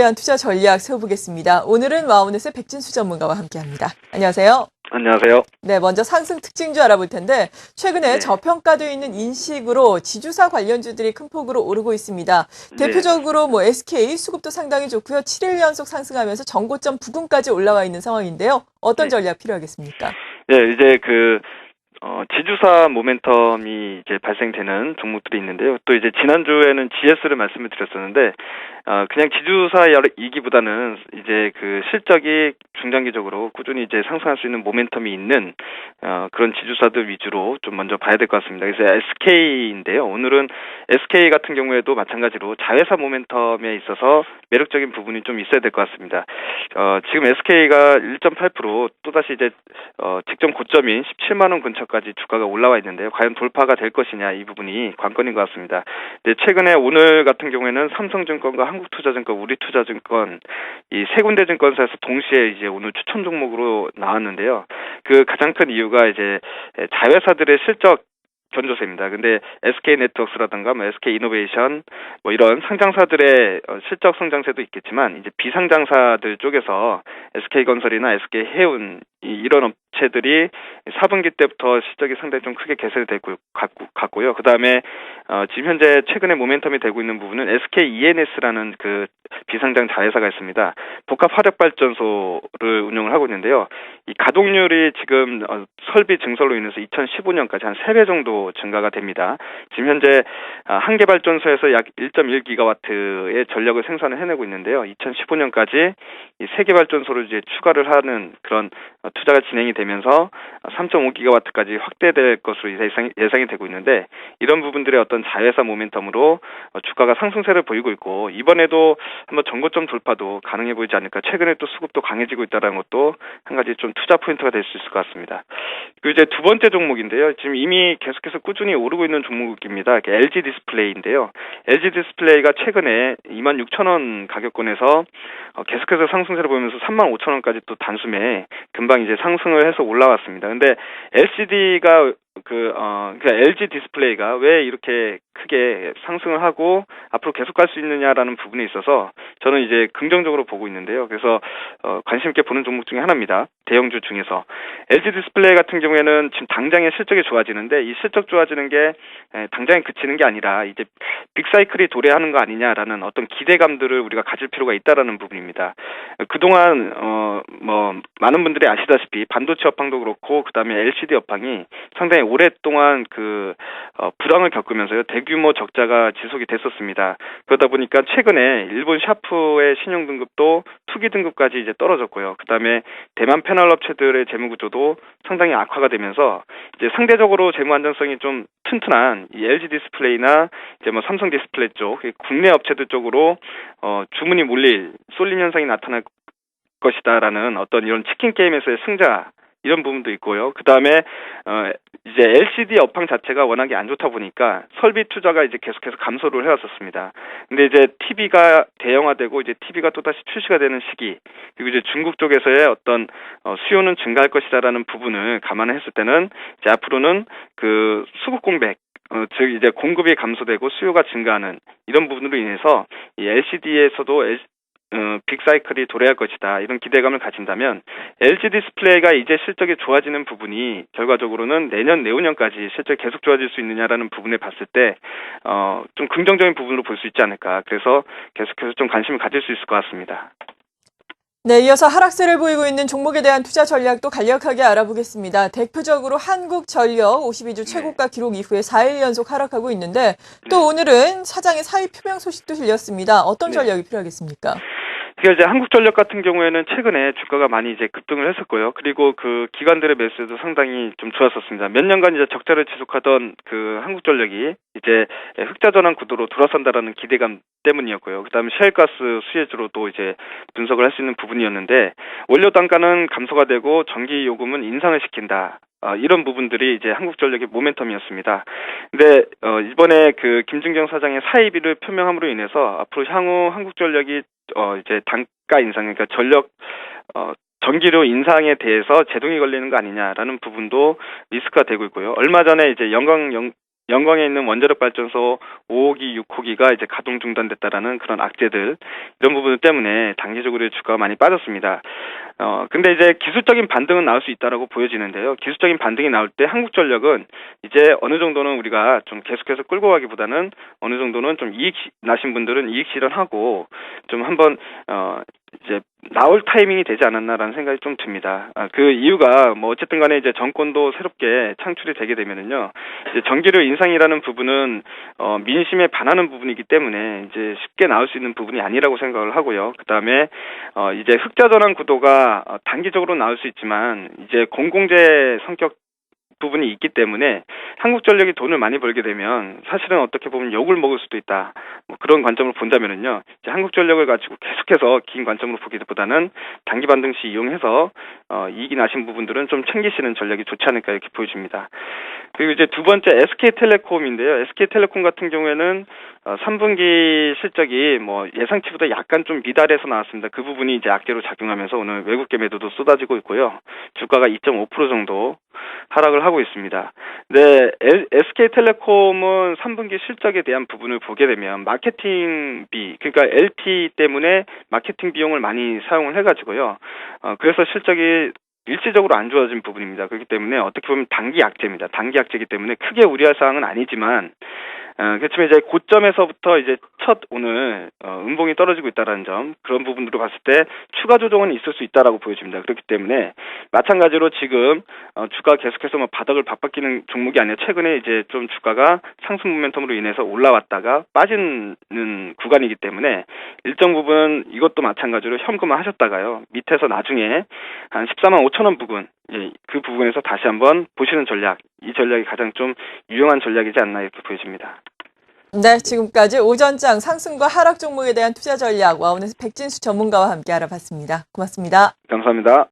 대한 투자 전략 세워보겠습니다. 오늘은 와우넷의 백진수 전문가와 함께합니다. 안녕하세요. 안녕하세요. 네, 먼저 상승 특징주 알아볼 텐데 최근에 저평가되어 있는 인식으로 지주사 관련주들이 큰 폭으로 오르고 있습니다. 대표적으로 SK 수급도 상당히 좋고요. 7일 연속 상승하면서 전고점 부근까지 올라와 있는 상황인데요. 어떤 전략 필요하겠습니까? 네, 이제 지주사 모멘텀이 이제 발생되는 종목들이 있는데요. 또 이제 지난주에는 GS를 말씀을 드렸었는데, 그냥 지주사이기보다는 이제 실적이 중장기적으로 꾸준히 이제 상승할 수 있는 모멘텀이 있는, 그런 지주사들 위주로 좀 먼저 봐야 될 것 같습니다. 그래서 SK인데요. 오늘은 SK 같은 경우에도 마찬가지로 자회사 모멘텀에 있어서 매력적인 부분이 좀 있어야 될 것 같습니다. 지금 SK가 1.8% 또다시 이제, 직전 고점인 17만원 근처까지 주가가 올라와 있는데요. 과연 돌파가 될 것이냐, 이 부분이 관건인 것 같습니다. 네, 최근에 오늘 같은 경우에는 삼성증권과 한국투자증권, 우리투자증권 이 세 군데 증권사에서 동시에 이제 오늘 추천 종목으로 나왔는데요. 그 가장 큰 이유가 이제 자회사들의 실적 견조세입니다. 근데 SK네트워크스라든가 SK이노베이션 이런 상장사들의 실적 성장세도 있겠지만 이제 비상장사들 쪽에서 SK건설이나 SK해운 이런 업체들이 4분기 때부터 실적이 상당히 좀 크게 개선이 되고 같고요. 그다음에 지금 현재 최근에 모멘텀이 되고 있는 부분은 SKENS라는 그 비상장 자회사가 있습니다. 복합 화력 발전소를 운영을 하고 있는데요. 이 가동률이 지금 설비 증설로 인해서 2015년까지 한 3배 정도 증가가 됩니다. 지금 현재 한 개 발전소에서 약 1.1기가와트의 전력을 생산을 해내고 있는데요. 2015년까지 이 3개 발전소를 이제 추가를 하는 그런 투자가 진행이 되면서 3.5기가와트까지 확대될 것으로 예상이 되고 있는데, 이런 부분들의 어떤 자회사 모멘텀으로 주가가 상승세를 보이고 있고, 이번에도 한번 전고점 돌파도 가능해 보이지 않을까. 최근에 또 수급도 강해지고 있다는 것도 한 가지 좀 투자 포인트가 될 수 있을 것 같습니다. 그리고 이제 두 번째 종목인데요. 지금 이미 계속해서 꾸준히 오르고 있는 종목입니다. LG 디스플레이인데요. LG 디스플레이가 최근에 26,000원 가격권에서 계속해서 상승세를 보이면서 35,000원까지 또 단숨에 금방 이제 상승을 해서 올라왔습니다. 근데 LCD가 LG 디스플레이가 왜 이렇게 크게 상승을 하고 앞으로 계속 갈 수 있느냐라는 부분에 있어서 저는 이제 긍정적으로 보고 있는데요. 그래서 관심 있게 보는 종목 중에 하나입니다. 대형주 중에서 LG 디스플레이 같은 경우에는 지금 당장의 실적이 좋아지는데, 이 실적 좋아지는 게 당장에 그치는 게 아니라 이제 빅사이클이 도래하는 거 아니냐라는 어떤 기대감들을 우리가 가질 필요가 있다라는 부분입니다. 그동안 많은 분들이 아시다시피 반도체 업황도 그렇고 그다음에 LCD 업황이 상당히 오랫동안 불황을 겪으면서요, 대규모 적자가 지속이 됐었습니다. 그러다 보니까 최근에 일본 샤프의 신용 등급도 투기 등급까지 이제 떨어졌고요. 그다음에 대만 패널 업체들의 재무 구조도 상당히 악화가 되면서 이제 상대적으로 재무 안정성이 좀 튼튼한 이 LG 디스플레이나 이제 삼성 디스플레이 쪽 국내 업체들 쪽으로 주문이 쏠림 현상이 나타날 것이다라는 어떤 이런 치킨 게임에서의 승자, 이런 부분도 있고요. 그 다음에 이제 LCD 업황 자체가 워낙에 안 좋다 보니까 설비 투자가 이제 계속해서 감소를 해왔었습니다. 근데 이제 TV가 대형화되고 이제 TV가 또다시 출시가 되는 시기, 그리고 이제 중국 쪽에서의 어떤 수요는 증가할 것이다라는 부분을 감안했을 때는 이제 앞으로는 수급 공백, 즉 이제 공급이 감소되고 수요가 증가하는 이런 부분으로 인해서 이 LCD에서도 빅사이클이 도래할 것이다, 이런 기대감을 가진다면 LG 디스플레이가 이제 실적이 좋아지는 부분이 결과적으로는 내년, 내후년까지 실적이 계속 좋아질 수 있느냐라는 부분에 봤을 때 좀 긍정적인 부분으로 볼 수 있지 않을까. 그래서 계속해서 좀 관심을 가질 수 있을 것 같습니다. 네, 이어서 하락세를 보이고 있는 종목에 대한 투자 전략도 간략하게 알아보겠습니다. 대표적으로 한국전력 52주 최고가 기록 이후에 4일 연속 하락하고 있는데, 또 오늘은 사장의 사의 표명 소식도 들렸습니다. 어떤 전략이 필요하겠습니까? 이제 한국전력 같은 경우에는 최근에 주가가 많이 이제 급등을 했었고요. 그리고 기관들의 매수도 상당히 좀 좋았었습니다. 몇 년간 이제 적자를 지속하던 한국전력이 이제 흑자 전환 구도로 돌아선다라는 기대감 때문이었고요. 그다음에 셰일가스 수혜주로도 이제 분석을 할 수 있는 부분이었는데, 원료 단가는 감소가 되고 전기 요금은 인상을 시킨다. 이런 부분들이 이제 한국전력의 모멘텀이었습니다. 근데 이번에 김준경 사장의 사의비를 표명함으로 인해서 앞으로 향후 한국전력이 이제 단가 인상, 그러니까 전기료 인상에 대해서 제동이 걸리는 거 아니냐라는 부분도 리스크가 되고 있고요. 얼마 전에 이제 영광에 있는 원자력 발전소 5호기, 6호기가 이제 가동 중단됐다라는 그런 악재들, 이런 부분 때문에 단기적으로 주가가 많이 빠졌습니다. 근데 이제 기술적인 반등은 나올 수 있다라고 보여지는데요. 기술적인 반등이 나올 때 한국전력은 이제 어느 정도는 우리가 좀 계속해서 끌고 가기보다는 어느 정도는 좀 이익 나신 분들은 이익 실현하고 좀 한번 이제 나올 타이밍이 되지 않았나라는 생각이 좀 듭니다. 그 이유가 뭐 어쨌든 간에 이제 정권도 새롭게 창출이 되게 되면은요, 이제 전기료 인상이라는 부분은 민심에 반하는 부분이기 때문에 이제 쉽게 나올 수 있는 부분이 아니라고 생각을 하고요. 그다음에 이제 흑자 전환 구도가 단기적으로 나올 수 있지만 이제 공공재 성격 부분이 있기 때문에 한국전력이 돈을 많이 벌게 되면 사실은 어떻게 보면 욕을 먹을 수도 있다. 뭐 그런 관점을 본다면은요, 이제 한국전력을 가지고 계속해서 긴 관점으로 보기보다는 단기 반등 시 이용해서 이익이 나신 부분들은 좀 챙기시는 전략이 좋지 않을까 이렇게 보여집니다. 그리고 이제 두 번째 SK텔레콤인데요. SK텔레콤 같은 경우에는 3분기 실적이 뭐 예상치보다 약간 좀 미달해서 나왔습니다. 그 부분이 이제 악재로 작용하면서 오늘 외국계 매도도 쏟아지고 있고요. 주가가 2.5% 정도 하락을 하고 있습니다. 네, SK텔레콤은 3분기 실적에 대한 부분을 보게 되면 마케팅비, 그러니까 LT 때문에 마케팅 비용을 많이 사용을 해가지고요. 그래서 실적이 일시적으로 안 좋아진 부분입니다. 그렇기 때문에 어떻게 보면 단기 악재입니다. 단기 악재이기 때문에 크게 우려할 사항은 아니지만, 그렇지만 이제 고점에서부터 이제 첫 오늘 음봉이 떨어지고 있다라는 점, 그런 부분으로 봤을 때 추가 조정은 있을 수 있다라고 보여집니다. 그렇기 때문에 마찬가지로 지금 주가 계속해서 뭐 바닥을 맞바뀌는 종목이 아니라 최근에 이제 좀 주가가 상승 모멘텀으로 인해서 올라왔다가 빠지는 구간이기 때문에 일정 부분 이것도 마찬가지로 현금화 하셨다가요, 밑에서 나중에 한 14만 5천 원 부근, 그 부분에서 다시 한번 보시는 전략, 이 전략이 가장 좀 유용한 전략이지 않나 이렇게 보여집니다. 네, 지금까지 오전장 상승과 하락 종목에 대한 투자 전략 와우넷 백진수 전문가와 함께 알아봤습니다. 고맙습니다. 감사합니다.